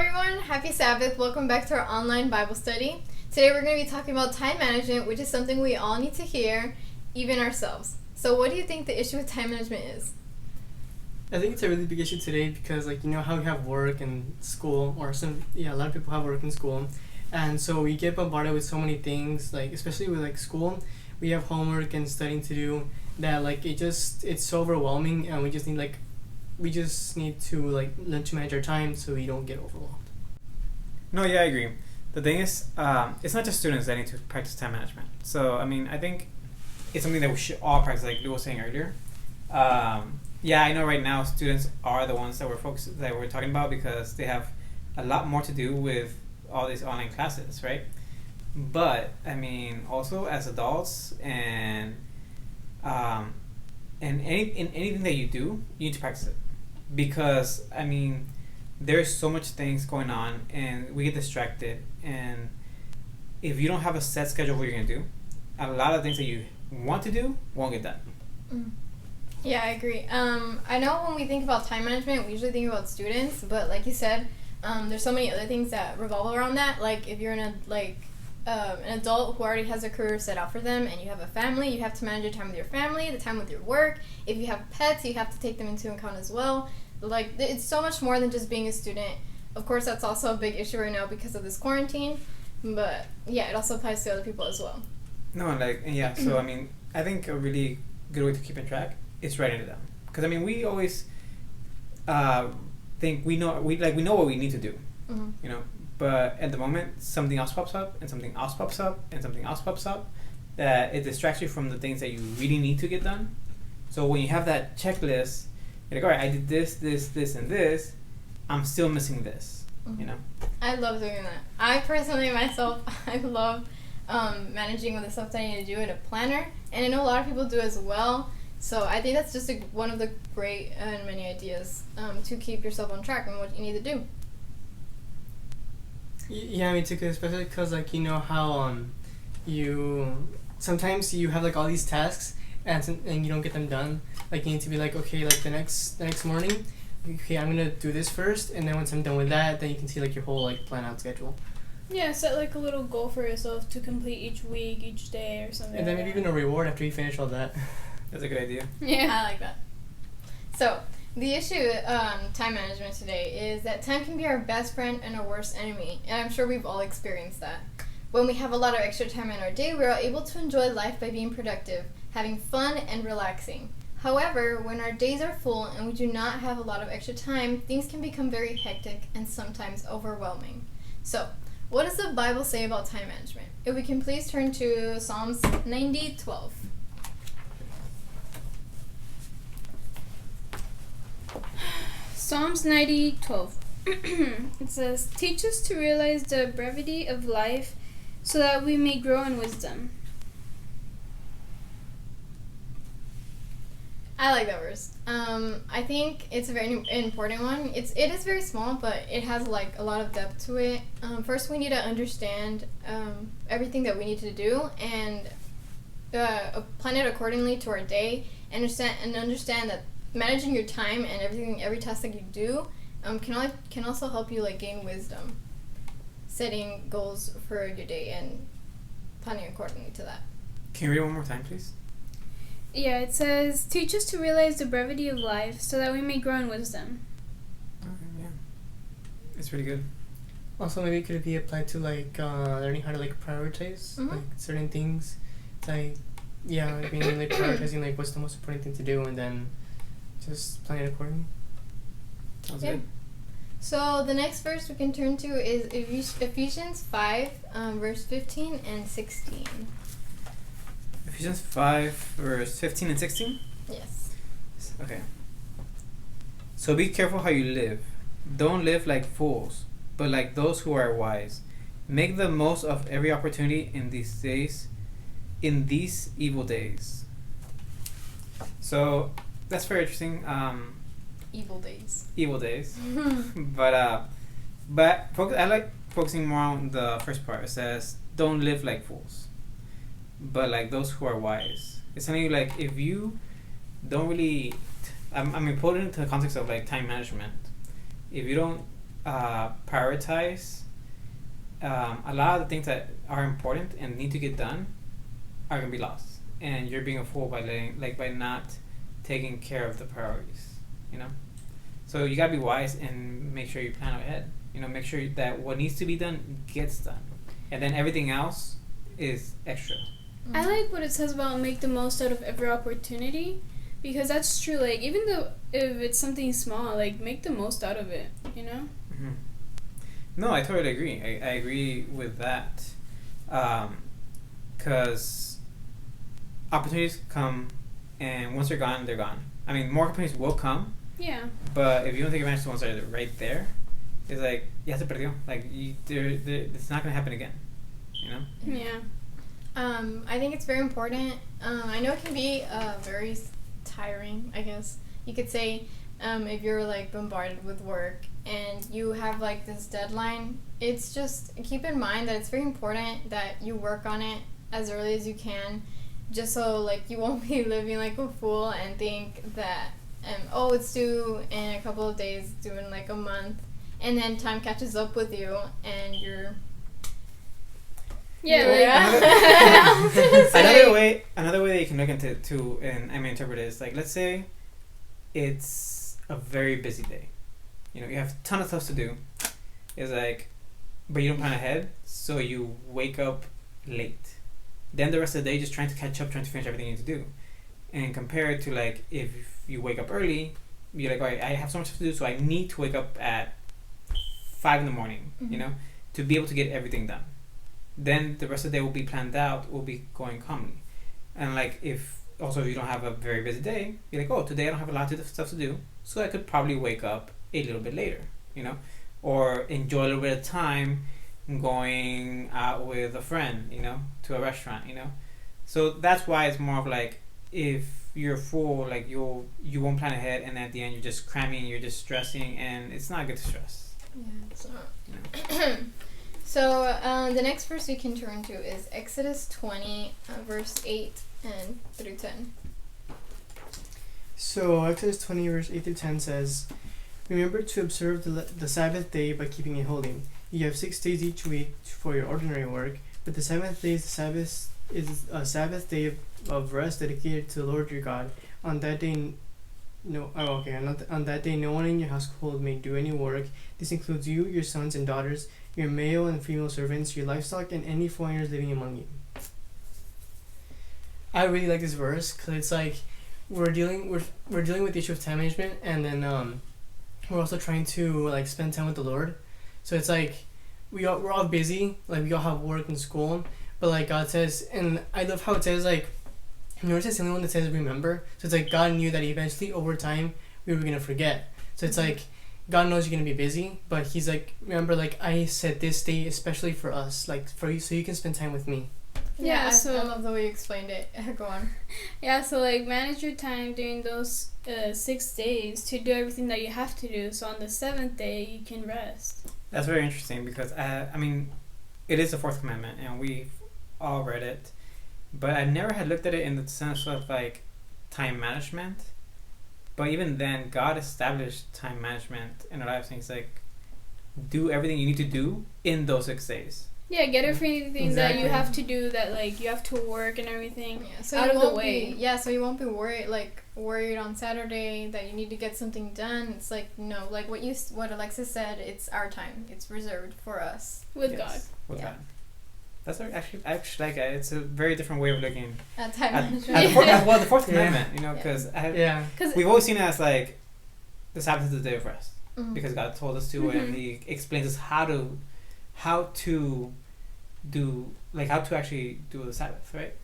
everyone, happy Sabbath. Welcome back to our online Bible study. Today we're going to be talking about time management, which is something we all need to hear, even ourselves. So what do you think the issue with time management is? I think it's a really big issue today because, how we have work and school, or a lot of people have work and school, and so we get bombarded with so many things, especially with school. We have homework and studying to do that it's so overwhelming, and we just need to learn to manage our time so we don't get overwhelmed. No, yeah, I agree. The thing is, it's not just students that need to practice time management. So, I think it's something that we should all practice, like Lou was saying earlier. Yeah, I know right now students are the ones that we're talking about because they have a lot more to do with all these online classes, right? But also as adults and anything that you do, you need to practice it because there's so much things going on and we get distracted, and if you don't have a set schedule of what you're gonna do, a lot of things that you want to do won't get done. Yeah, I agree. I know when we think about time management, we usually think about students, but like you said, there's so many other things that revolve around that. Like if you're an adult who already has a career set out for them and you have a family, you have to manage your time with your family, the time with your work. If you have pets, you have to take them into account as well. It's so much more than just being a student. Of course, that's also a big issue right now because of this quarantine, but yeah, it also applies to other people as well. So I think a really good way to keep in track is writing it down, because we always think we know what we need to do, but at the moment something else pops up and something else pops up and something else pops up that it distracts you from the things that you really need to get done. So when you have that checklist, you're like, all right, I did this, and this, I'm still missing this. I love doing that. I personally myself, I love managing with the stuff that I need to do in a planner, and I know a lot of people do as well. So I think that's just one of the great and many ideas to keep yourself on track and what you need to do. Yeah, me too, especially because how sometimes you have all these tasks and you don't get them done. You need to be okay, the next morning, okay, I'm gonna do this first, and then once I'm done with that, then you can see your whole plan out schedule. Yeah, set a little goal for yourself to complete each week, each day, or something. And then maybe even a reward after you finish all that. That's a good idea. Yeah, I like that. So the issue with time management today is that time can be our best friend and our worst enemy, and I'm sure we've all experienced that. When we have a lot of extra time in our day, we are able to enjoy life by being productive, having fun, and relaxing. However, when our days are full and we do not have a lot of extra time, things can become very hectic and sometimes overwhelming. So, what does the Bible say about time management? If we can please turn to Psalms 90:12. Psalms 90:12. It says, "Teach us to realize the brevity of life so that we may grow in wisdom." I like that verse. I think it's a very important one. It is very small, but it has a lot of depth to it. First, we need to understand everything that we need to do and plan it accordingly to our day. And understand that managing your time and every task that you do can also help you gain wisdom, setting goals for your day and planning accordingly to that. Can you read it one more time, please? Yeah, it says, "Teach us to realize the brevity of life so that we may grow in wisdom." Okay, yeah. It's pretty good. Also, maybe it could be applied to learning how to prioritize certain things. It's being prioritizing what's the most important thing to do, and then just plan it accordingly. Sounds good. So the next verse we can turn to is Ephesians 5, verse 15 and 16. Ephesians 5, verse 15 and 16? Yes. Okay. "So be careful how you live. Don't live like fools, but like those who are wise. Make the most of every opportunity in these evil days." So that's very interesting. Evil days. But I like focusing more on the first part. It says, "Don't live like fools, but like those who are wise." It's telling you if you don't really, put it into the context of time management. If you don't prioritize a lot of the things that are important and need to get done are gonna be lost, and you're being a fool by by not taking care of the priorities. You know, so you gotta be wise and make sure you plan ahead. You know, make sure that what needs to be done gets done, and then everything else is extra. I like what it says about make the most out of every opportunity, because that's true. Like, even though if it's something small, like, make the most out of it, you know? Mm-hmm. No, I totally agree. I agree with that. Because opportunities come, and once they're gone, they're gone. I mean, more opportunities will come, Yeah. but if you don't take advantage of the ones that are right there, it's like, ya se perdió. Like, it's not going to happen again, you know? Yeah. I think it's very important. I know it can be very tiring, I guess. You could say if you're like bombarded with work and you have like this deadline, it's just keep in mind that it's very important that you work on it as early as you can, just so like you won't be living like a fool and think that oh, it's due in a couple of days, due in like a month, and then time catches up with you and you're another way that you can look into it too, and I may interpret it is like, let's say it's a very busy day. You know, you have a ton of stuff to do. It's like, but you don't plan ahead, so you wake up late. Then the rest of the day, just trying to catch up, trying to finish everything you need to do. And compare it to like if you wake up early, you're like, all right, I have so much to do, so I need to wake up at 5 a.m. Mm-hmm. You know, to be able to get everything done. Then the rest of the day will be planned out, will be going calmly. And like if you don't have a very busy day, you're like, oh, today I don't have a lot of stuff to do, so I could probably wake up a little bit later, you know, or enjoy a little bit of time going out with a friend, you know, to a restaurant, you know. So that's why it's more of like, if you're full, like you won't plan ahead, and at the end you're just cramming, you're just stressing, and it's not good to stress. Yeah, it's not. You know? So the next verse we can turn to is Exodus 20, verse 8 and through 10. So Exodus 20 verse 8 through 10 says, "Remember to observe the Sabbath day by keeping it holy. You have 6 days each week for your ordinary work, but the seventh day is a Sabbath day of rest dedicated to the Lord your God. On that day, on that day, no one in your household may do any work. This includes you, your sons and daughters, your male and female servants, your livestock, and any foreigners living among you." I really like this verse because it's like we're dealing with the issue of time management, and then we're also trying to like spend time with the Lord. So it's like we're all busy, like we all have work and school, but like God says, and I love how it says like, notice it's the only one that says remember. So it's like God knew that eventually over time we were gonna forget. So it's like God knows you're gonna be busy, but He's like, remember, like I set this day especially for us, like for you, so you can spend time with me. Yeah, I love the way you explained it. Go on. Yeah, so like manage your time during those 6 days to do everything that you have to do, so on the 7th day you can rest. That's very interesting because I mean, it is the fourth commandment, and we've all read it, but I never had looked at it in the sense of like time management. But even then, God established time management in our lives, and He's like, do everything you need to do in those 6 days. Yeah, get everything Exactly. that you have to do, that like you have to work and everything, So out you of the won't way. so you won't be worried on Saturday that you need to get something done. It's like, no, like what Alexis said, it's our time. It's reserved for us. With Yes, with Yeah. God. That's actually like it. It's a very different way of looking At time at management. the fourth Yeah. commandment, you know, because Yeah. God. we've always seen it as like the Sabbath is the day of rest, Mhm. because God told us to, and He explains us how to actually do the Sabbath, right?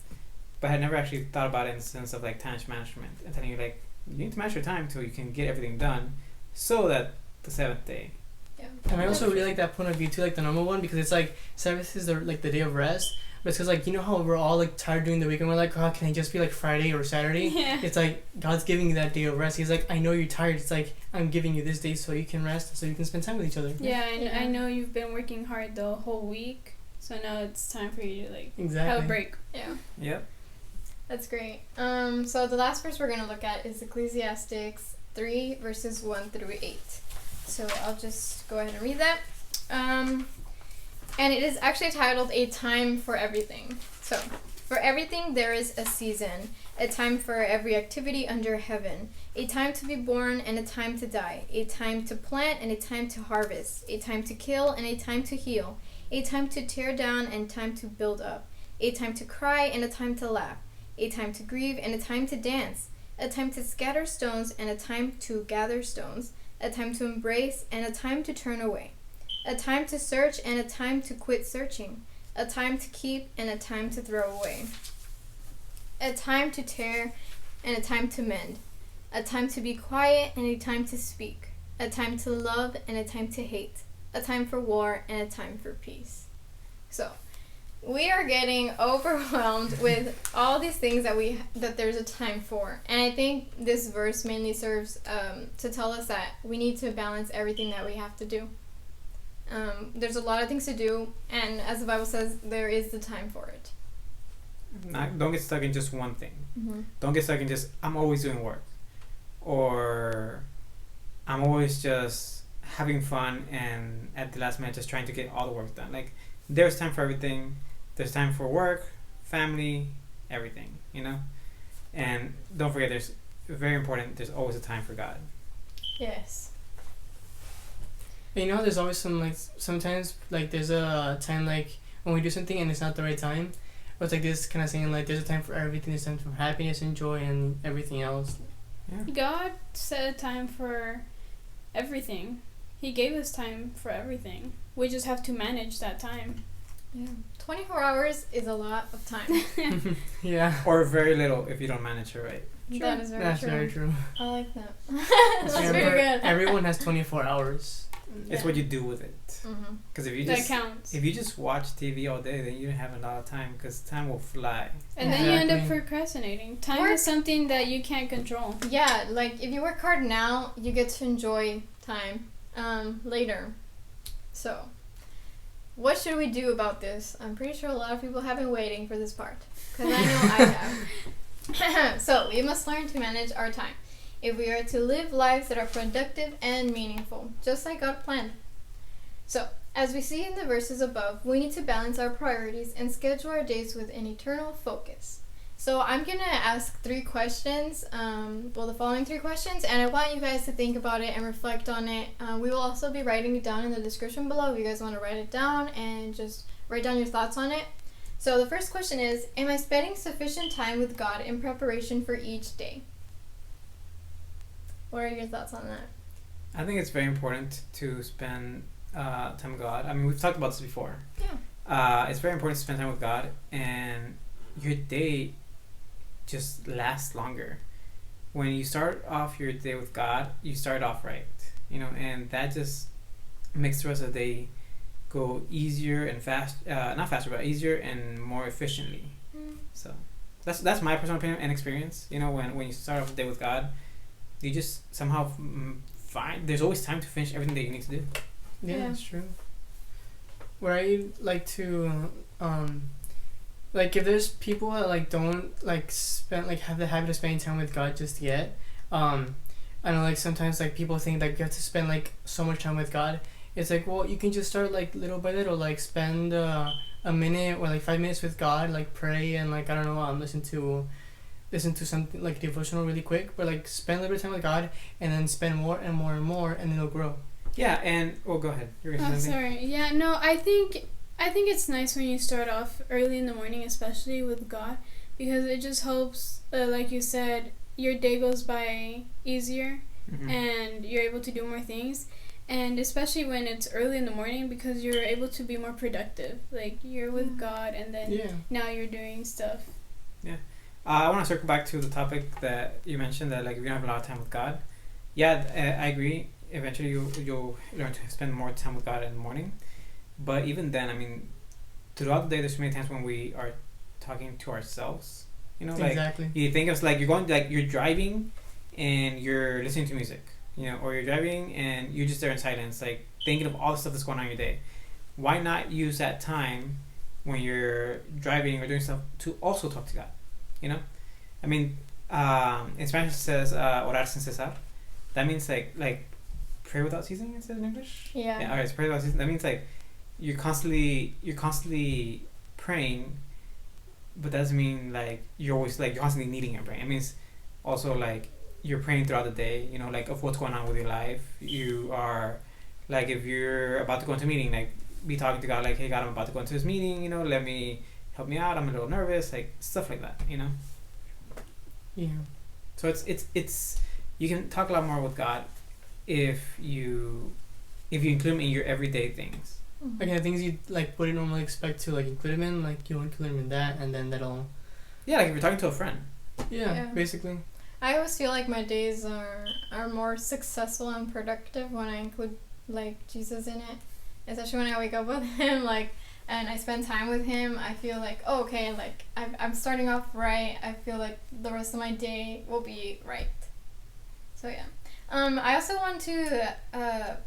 But I had never actually thought about it in the sense of like time management, and telling you like you need to manage your time so you can get everything done, so that the 7th day. Yeah. And I also really like that point of view too, like the normal one, because it's like Sabbath is the day of rest, but it's because like, you know how we're all like tired during the week and we're like, oh, can I just be like Friday or Saturday? Yeah. It's like God's giving you that day of rest. He's like, I know you're tired. It's like I'm giving you this day so you can rest, so you can spend time with each other. Yeah, and I know you've been working hard the whole week, so now it's time for you to like Exactly. have a break. Yeah. Yep. That's great. So the last verse we're going to look at is Ecclesiastes 3 verses 1 through 8. So I'll just go ahead and read that. And it is actually titled A Time for Everything. So, for everything there is a season, a time for every activity under heaven, a time to be born and a time to die, a time to plant and a time to harvest, a time to kill and a time to heal, a time to tear down and time to build up, a time to cry and a time to laugh, a time to grieve and a time to dance, a time to scatter stones and a time to gather stones, a time to embrace and a time to turn away, a time to search and a time to quit searching, a time to keep and a time to throw away, a time to tear and a time to mend, a time to be quiet and a time to speak, a time to love and a time to hate, a time for war and a time for peace. So, we are getting overwhelmed with all these things that there's a time for. And I think this verse mainly serves to tell us that we need to balance everything that we have to do. There's a lot of things to do, and as the Bible says, there is the time for it. Don't get stuck in just one thing. Mm-hmm. Don't get stuck in just, I'm always doing work. Or I'm always just having fun and at the last minute just trying to get all the work done. Like, there's time for everything. There's time for work, family, everything, you know? And don't forget, there's very important, there's always a time for God. Yes. And you know, there's always sometimes there's a time when we do something and it's not the right time. Or it's like this kind of saying there's a time for everything, there's time for happiness and joy and everything else. Yeah. God set a time for everything. He gave us time for everything. We just have to manage that time. Yeah. 24 hours is a lot of time. Yeah. Or very little if you don't manage it right. That is very That's true. very true. I like that. That's Remember, very good. everyone has 24 hours. It's Yeah. what you do with it. Mm-hmm. Because That counts. if you just watch TV all day, then you don't have a lot of time because time will fly. And then you end up Exactly. procrastinating. Time Work- is something that you can't control. Yeah, if you work hard now, you get to enjoy time later. So, what should we do about this? I'm pretty sure a lot of people have been waiting for this part. Because I know I have. So, we must learn to manage our time if we are to live lives that are productive and meaningful, just like God planned. So, as we see in the verses above, we need to balance our priorities and schedule our days with an eternal focus. So I'm going to ask 3 questions, the following 3 questions, and I want you guys to think about it and reflect on it. We will also be writing it down in the description below if you guys want to write it down and just write down your thoughts on it. So the first question is, am I spending sufficient time with God in preparation for each day? What are your thoughts on that? I think it's very important to spend time with God. I mean, we've talked about this before. Yeah. It's very important to spend time with God, and your day just lasts longer. When you start off your day with God, you start off right, and that just makes the rest of the day go easier and not faster, but easier and more efficiently. So that's my personal opinion and experience. When you start off the day with God, you just somehow find there's always time to finish everything that you need to do. Yeah, Yeah. that's true. Where I like to if there's people that don't spend have the habit of spending time with God just yet, I know sometimes people think that you have to spend so much time with God. It's well, you can just start little by little, spend a minute or 5 minutes with God, pray and I don't know, listen to something devotional really quick, but spend a little bit of time with God and then spend more and more and more, and then it'll grow. Yeah, and go ahead. You're gonna say something? Sorry. Yeah, no, I think it's nice when you start off early in the morning, especially with God, because it just helps, like you said, your day goes by easier Mhm. and you're able to do more things. And especially when it's early in the morning, because you're able to be more productive. You're with God, and then Yeah. now you're doing stuff. I want to circle back to the topic that you mentioned, that we don't have a lot of time with God. Yeah, I agree. Eventually, you'll learn to spend more time with God in the morning. But even then, I mean, throughout the day, there's so many times when we are talking to ourselves. Exactly. You think of you're going you're driving, and you're listening to music. Or you're driving and you're just there in silence, thinking of all the stuff that's going on in your day. Why not use that time when you're driving or doing stuff to also talk to God? In Spanish it says orar sin cesar. That means pray without ceasing. It says in English. Yeah. Yeah. Okay. So pray without ceasing. That means like you're constantly praying, but that doesn't mean like you're always like you're constantly needing it, right? It means also like you're praying throughout the day. You know, like of what's going on with your life. You are like if you're about to go into a meeting, like be talking to God, like, hey God, I'm about to go into this meeting. You know, help me out. I'm a little nervous, like stuff like that. You know. Yeah. So it's you can talk a lot more with God if you include him in your everyday things. Again, things you like wouldn't normally expect to like include him in, like you'll include him in that, and then that'll. Yeah, like if you're talking to a friend. Yeah. Basically. I always feel like my days are more successful and productive when I include like Jesus in it, especially when I wake up with him, like, and I spend time with him. I feel like, oh, okay, like I'm starting off right. I feel like the rest of my day will be right. So yeah. I also want to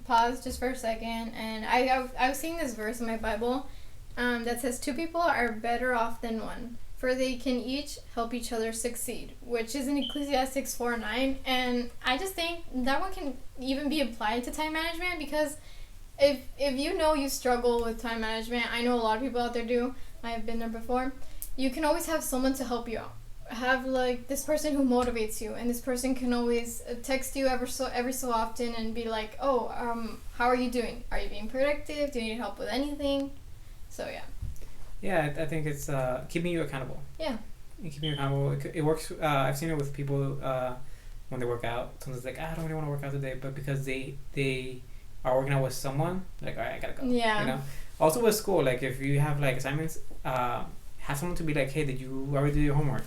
pause just for a second, and I was seeing this verse in my Bible that says 2 people are better off than one, for they can each help each other succeed, which is in Ecclesiastes 4:9, and I just think that one can even be applied to time management, because if you know you struggle with time management, I know a lot of people out there do, I have been there before, you can always have someone to help you out. Have like this person who motivates you, and this person can always text you every so often and be like, oh, how are you doing? Are you being productive? Do you need help with anything? So yeah. Yeah, I think it's keeping you accountable. Yeah. Keeping you accountable. It works. I've seen it with people when they work out. Someone's like, I don't really want to work out today, but because they are working out with someone, like, all right, I gotta go. Yeah. You know. Also with school, like if you have like assignments, have someone to be like, hey, did you already do your homework?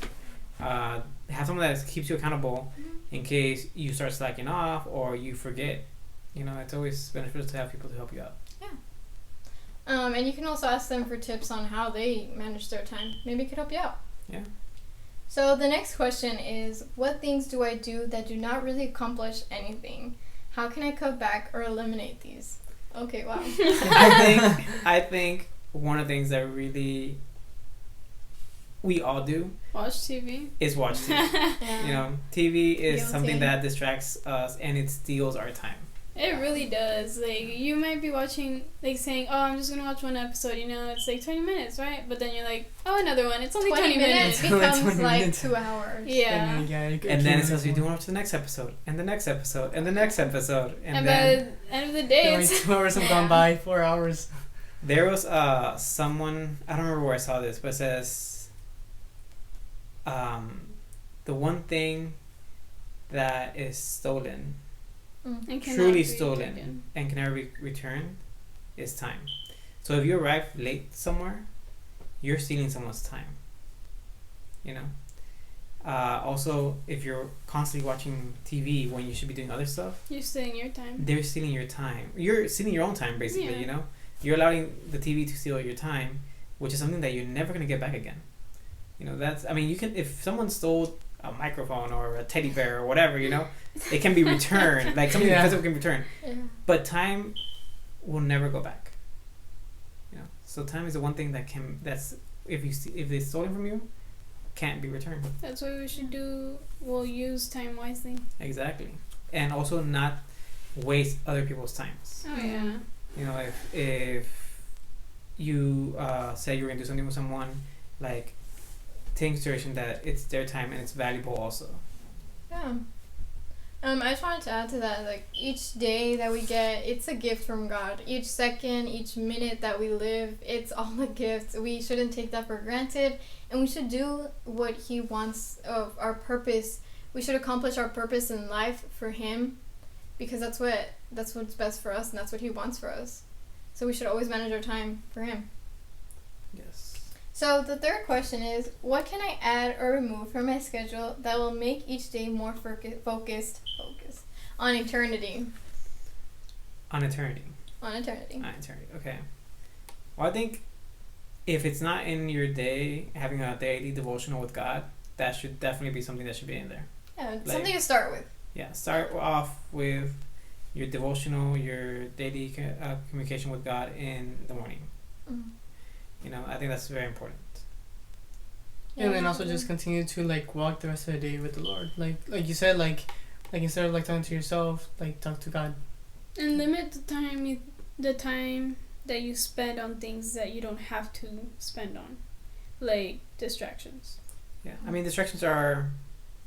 Have someone that keeps you accountable in case you start slacking off or you forget. You know, it's always beneficial to have people to help you out. Yeah. And you can also ask them for tips on how they manage their time. Maybe it could help you out. Yeah. So the next question is, what things do I do that do not really accomplish anything? How can I cut back or eliminate these? Okay, wow. I think one of the things that really we all do Watch TV. is watch TV. Yeah. You know, TV is Guilty. something that distracts us and it steals our time. It really does. Like, you might be watching, like, saying, oh, I'm just gonna watch one episode, you know, it's like 20 minutes, right? But then you're like, oh, another one, it's only 20 minutes. becomes 20 like minutes. 2 hours. Yeah. And then it says you do want to watch the next episode, and the next episode, and the next episode, And then by the end of the day, Only it's 2 hours have gone by, 4 hours. there was someone, I don't remember where I saw this, but it says the one thing that is stolen, and cannot truly be stolen, taken. and can never be returned is time. So if you arrive late somewhere, you're stealing someone's time. You know. Also, if you're constantly watching TV when you should be doing other stuff, You're stealing your time. they're stealing your time. You're stealing your own time, basically. Yeah. You know, you're allowing the TV to steal your time, which is something that you're never gonna get back again. You know, that's. I mean, you can if someone stole a microphone or a teddy bear or whatever, you know, it can be returned. Like something physical can be returned, Yeah. but time will never go back. You know, so time is the one thing that can. That's if it's stolen from you, can't be returned. That's what we should do. We'll use time wisely. Exactly, and also not waste other people's times. Oh, yeah. You know, if you say you're gonna do something with someone, like take consideration that it's their time and it's valuable also. Yeah. I just wanted to add to that, like, each day that we get, it's a gift from God. Each second, each minute that we live, it's all a gift. We shouldn't take that for granted, and we should do what He wants of our purpose. We should accomplish our purpose in life for Him, because that's what's best for us, and that's what He wants for us. So we should always manage our time for Him. Yes. So the third question is, what can I add or remove from my schedule that will make each day more focused on eternity? On eternity. On eternity. On eternity. Okay. Well, I think if it's not in your day, having a daily devotional with God, that should definitely be something that should be in there. Yeah, Like- something to start with. Yeah. Start off with your devotional, your daily communication with God in the morning. Mm. You know, I think that's very important. And then also just continue to like walk the rest of the day with the Lord. Like you said, like Like instead of like talking to yourself, like talk to God. And limit the time that you spend on things that you don't have to spend on, like distractions. Yeah, I mean distractions are,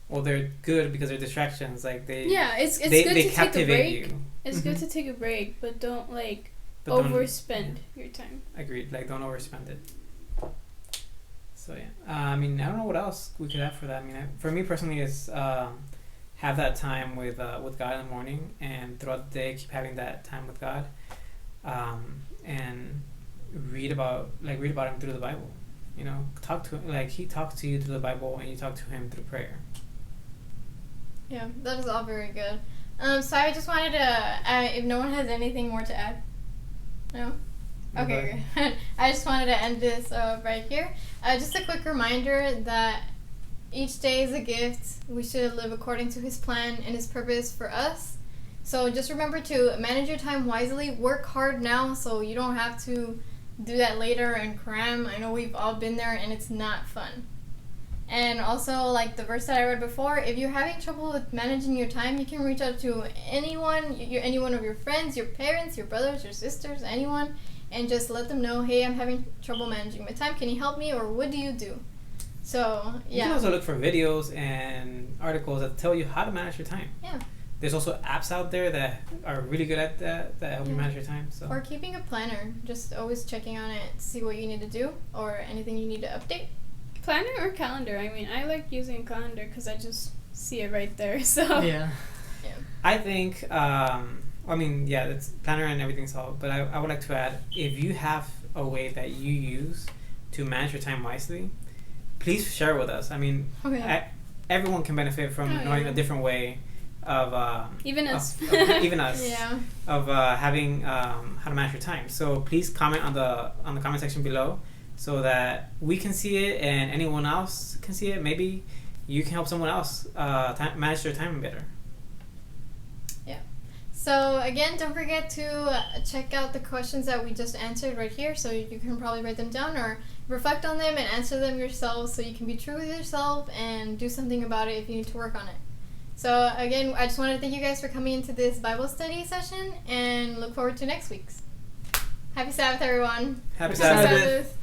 well, they're good because they're distractions. Like they. Yeah, it's good they to take a captivate break. you. It's good to take a break, but don't like But don't- overspend your time. Agreed. Like don't overspend it. So yeah, I mean I don't know what else we could have for that. I mean for me personally is have that time with God in the morning, and throughout the day keep having that time with God, and read about him through the Bible. You know, talk to him like he talks to you through the Bible, and you talk to him through prayer. Yeah, that is all very good. So I just wanted to, if no one has anything more to add, no. Okay, great. I just wanted to end this right here. Just a quick reminder that each day is a gift. We should live according to His plan and His purpose for us. So just remember to manage your time wisely. Work hard now so you don't have to do that later and cram. I know we've all been there and it's not fun. And also, like the verse that I read before, if you're having trouble with managing your time, you can reach out to anyone, any one of your friends, your parents, your brothers, your sisters, anyone, and just let them know, hey, I'm having trouble managing my time. Can you help me, or what do you do? So, yeah. You can also look for videos and articles that tell you how to manage your time. Yeah. There's also apps out there that are really good at that help you manage your time. So. Or keeping a planner, just always checking on it, see what you need to do, or anything you need to update. Planner or calendar? I mean, I like using a calendar because I just see it right there. So Yeah. I think, it's planner and everything's all, but I would like to add, if you have a way that you use to manage your time wisely, please share with us. I mean, everyone can benefit from knowing a different way of even us. Even us. Yeah. Of having how to manage your time. So please comment on the comment section below, so that we can see it and anyone else can see it. Maybe you can help someone else manage their time better. Yeah. So again, don't forget to check out the questions that we just answered right here, so you can probably write them down or reflect on them and answer them yourself, so you can be true with yourself and do something about it if you need to work on it. So again, I just wanted to thank you guys for coming into this Bible study session, and look forward to next week's. Happy Sabbath, everyone. Happy Sabbath. Sabbath.